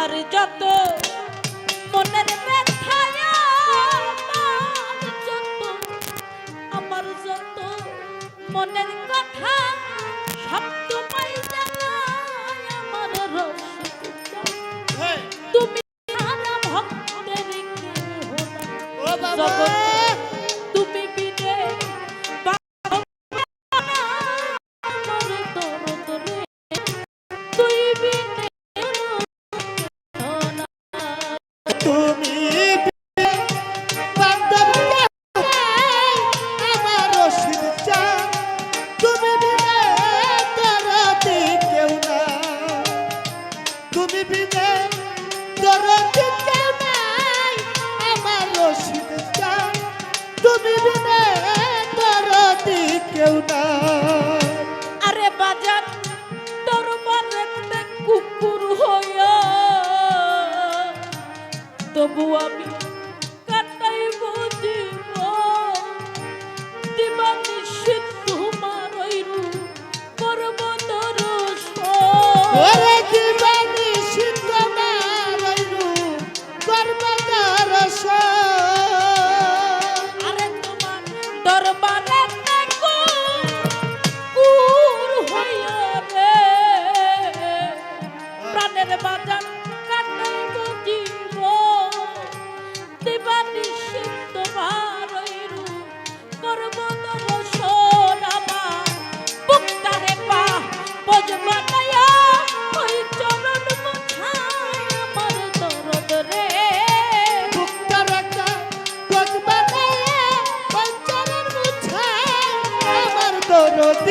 আমার যত মনের ব্যথা আমার যত মনের কথা সব তোমায় জানাই আমার রসিকতা তুমি সারা ভক্তের জগৎ তুমি বিনে আরে বাজার তোর বাড়িতে কুকুর হইয়া তবু আমি কাটাইব জীবন দিবানিশি তোমার ওই রূপ করব দর্শন দিবানিশি তোমার ওই রূপ করব দর্শন আরে তোমার দরবারে প্রাণের বাজার কাটাইব জীবন দিবানিশি তোমার ওই রূপ করব দর্শন আমার বুকটারে পা পজ বানায়া ওই চরণ মুছায় আমার দরদ রে বুকটারে পজ বানায়া ওই চরণ মুছায় আমার দরদ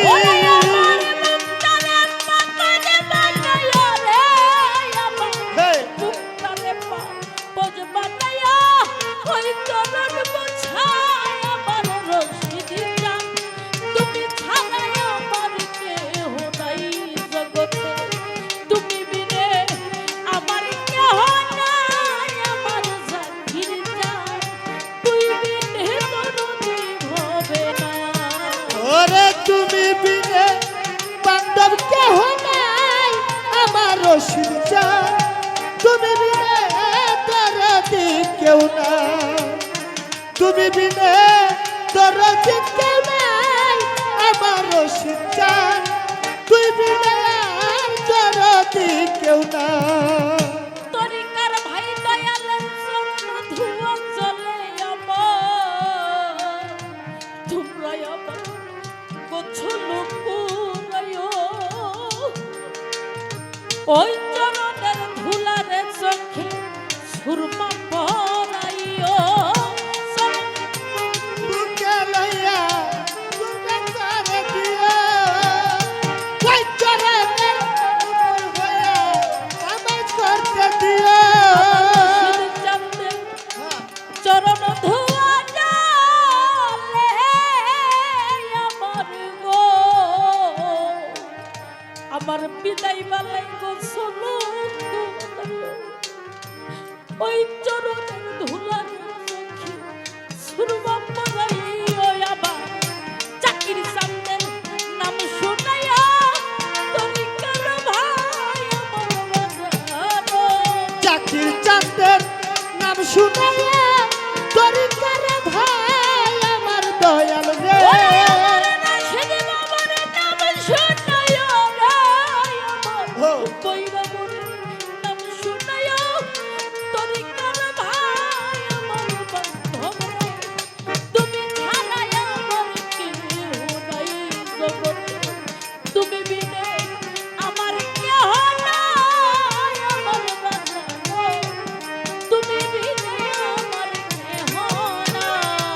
তুমি বিনে বান্ধব কেহ নাই আমার রশিদ চান তুমি বিনে দরদি কেউ নাই তুমি বিনে দরদি কেউ নাই আমার রশিদ চান তুই বিনে দরদি কেউ নাই তরিকার ভাই দয়ালের জন্য ধুয়া চলে আমার তোমরা আমার ওই চরণের ধুলারে চোখে সুরমা পরাইও বুকে লইয়া বুকে করে দিও ওই চরণের হইয়া আমায় করতে দিও চরণ ধুয়া জলে আমার গো আমার বিদায় বালাই গো শোনো ওই চরণের ধুলার চোখে সুরমা পরাইও আবার চাকির সামনের নাম শোনাইয়া তরিকার ভাই আমার বাজানো চাকির চাঁদের নাম শুনাইয়া তরিকার ভাই আমার দয়াল রে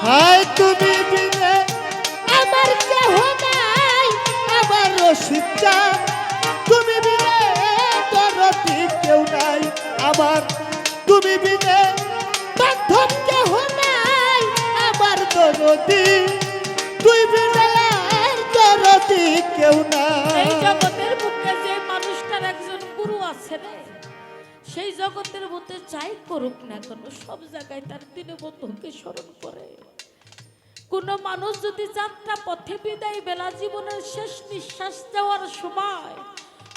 হায় তুমি বিনে আমার কেহ নাই আমার রশিদ চান তুমি বিনে দরদি কেউ নাই আমার তুমি বিনে বান্ধব কেহ নাই আমার দরদি তুই বিনে দরদি কেউ নাই এই জগতের বুকে যে মানুষটার একজন গুরু আছে রে সেই জগতের মধ্যে যাই করুক না কেন সব জায়গায় তার দীনবন্ধুকে স্মরণ করে। কোন মানুষ যদি যাত্রা পথে বিদায় বেলা জীবনের শেষ নিঃশ্বাস যাওয়ার সময়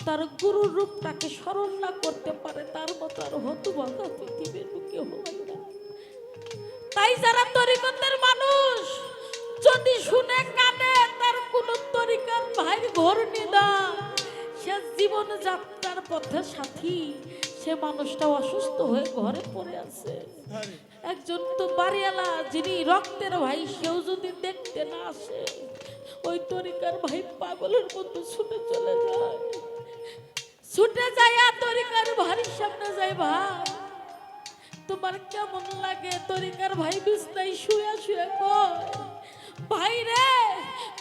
তার গুরুর রূপটাকে স্মরণ না করতে পারে তার মতো আর হতভাগা পৃথিবীর বুকে হয় না। তাই যারা তরিকতের মানুষ যদি শুনে কানে তার কোন তরিকার ভাই ঘোর নিদা, সে জীবন যাত্রার পথে সাথী, সে মানুষটা অসুস্থ হয়ে ঘরে পড়ে আছে। একজন তো বাড়িওয়ালা যিনি রক্তের ভাই, সেও যদি দেখতে না আসে, ওই তরিকার ভাই পাগলের মতো ছুটে চলে যায়। ছুটে যায় আর তরিকার ভাইয়ের সামনে যায়, ভাই তোমার কেমন লাগে? তরিকার ভাই বিছনায় শুয়ে শুয়ে কয়, ভাই রে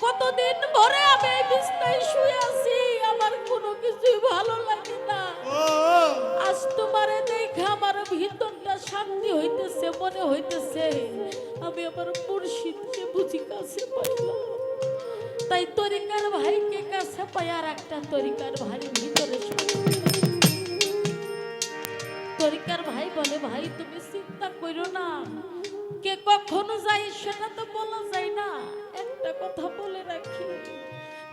কতদিন ভরে আমি এই বিছনায় শুয়ে আছি, আমার কোনো কিছুই ভালো লাগে না। আজ তোমারে দেখে আমার ভিতরটা শান্তি হইতেছে, মনে হইতেছে আমি আমার মুর্শিদকে বুঝি কাছে পাইলাম। তাই তরিকার ভাইকে কাছে পাই আর একটা তরিকার ভাই ভিতরে তরিকার ভাই বলে, ভাই তুমি চিন্তা করো না, কে কখনো যাই সেটা তো বলা যায় না। একটা কথা বলে রাখি,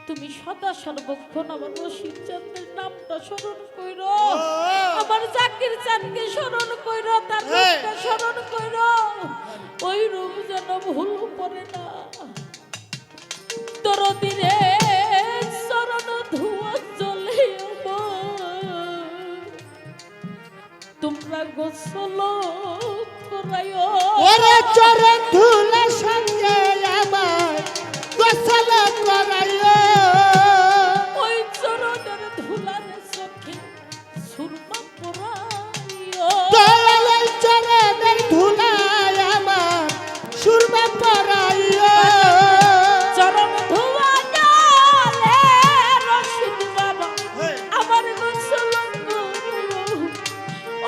তুমি সদা সর্বক্ষণ আমার রশিদ চাঁদের নামটা স্মরণ করো, আমার জাকির চাঁদকে স্মরণ করো, তার রূপটা স্মরণ করো, ওই রূপ যেন ভুল পড়ে না। দরদিরে চরণ ধোঁয়া জ্বলে তোমরা গোসল করাইও, ওরে চরণ ধুলা সঙ্গে আমার গোসল করাইও, ওই চরণের ধুলার চোখে সুরমা পরাইও, দয়ালের চরণের ধুলায় আমার সুরমা পরাইও, চরণ ধোয়া জলে রশিদ বাবা আমার গোসল করাইও,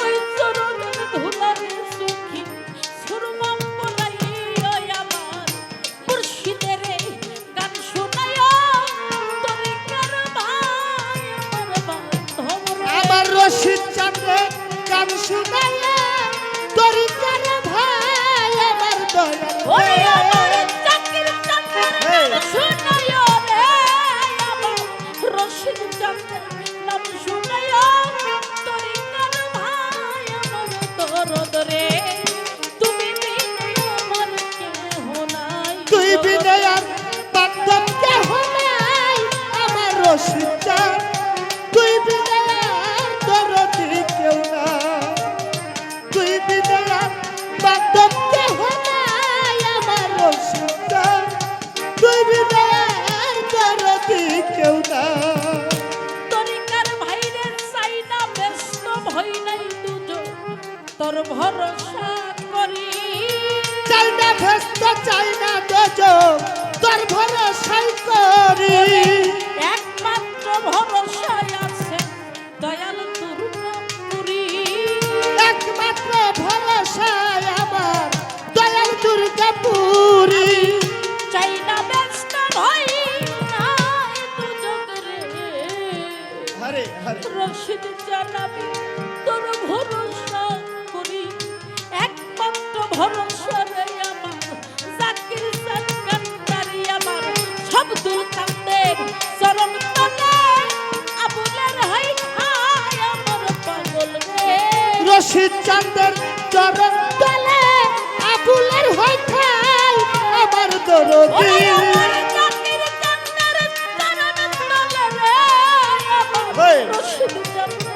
ওই চরণের ধুলার চোখে সুরমা পরাইও, আমার মুর্শিদের গান শোনাইও, তরিকার ভাই আমার বান্ধব রে। আমার রশিদ চাঁদে গান শুনাইয়া তরিকার ভাই আমার ওরে দয়াল আমার জাকির চাঁদের নাম শুনাইও রে, আমার রশিদ চাঁদের নাম শুনাইও, তরিকার ভাই আমার দরদ রে। তুমি বিনে আমার কেহ নাই, তুই বিনে আর বান্ধব কেহ নাই, আমার রশিদ চাঁদ তুই বিনে আর দরদি কেউ নাই, তুই বিনে আর বান্ধব কেহ নাই, আমার রশিদ চাঁদ তুই বিনে আর দরদি কেউ নাই। তরিকার ভাইরে চাই না ব্যস্ত ভয় নাই দুজন, তোর ভরসা করি চাই না ভেস্ত চাই না দোজক তোর ভরসাই করি, একমাত্র ভরসায় আছে দয়াল দুর্গাপুরী। একমাত্র ভরসায় আমার দয়াল দুর্গাপুরী, চাই না ব্যস্ত ভয় নাই দুজন রে, হরে হরে রশিদ জানাবি তোর ভরসা করি, একমাত্র ভরসা রে আমার জাকির চাঁদ কান্দারি, আমার শব্দুল কান্দের চরণ তলে আবুলের হাই খায় আমার পাগল রে। রশিদ চাঁদের চরণ তলে আবুলের হয় খাই আমার দরদি, ওরে আমার জাকির চাঁদের চরণ তলে রে, আমার হেই। রশিদ চাঁদের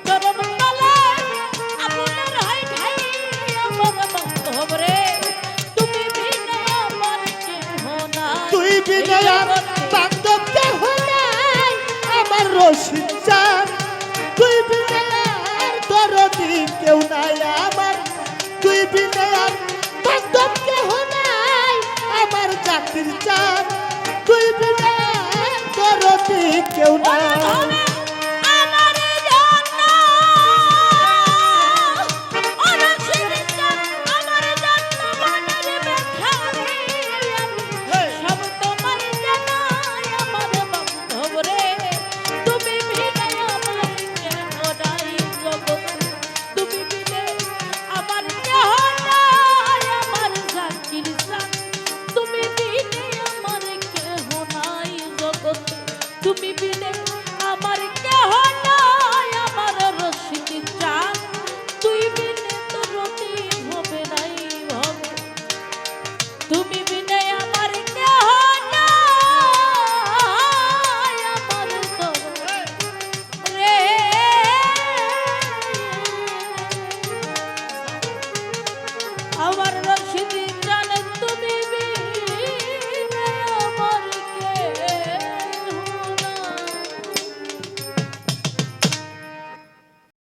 চরণ তলে আবুলের হাই খাই আমার বান্ধব রে। তুমি বিনা আমার কেহ নাই, তুই বিনে আর বান্ধব কেহ নাই, আমার রশিদ চাঁদ তুই বিনে আর দরদি কেউ নাই, আমার তুই বিনে আর বান্ধব কেহ নাই, আমার জাকির চাঁদ তুমি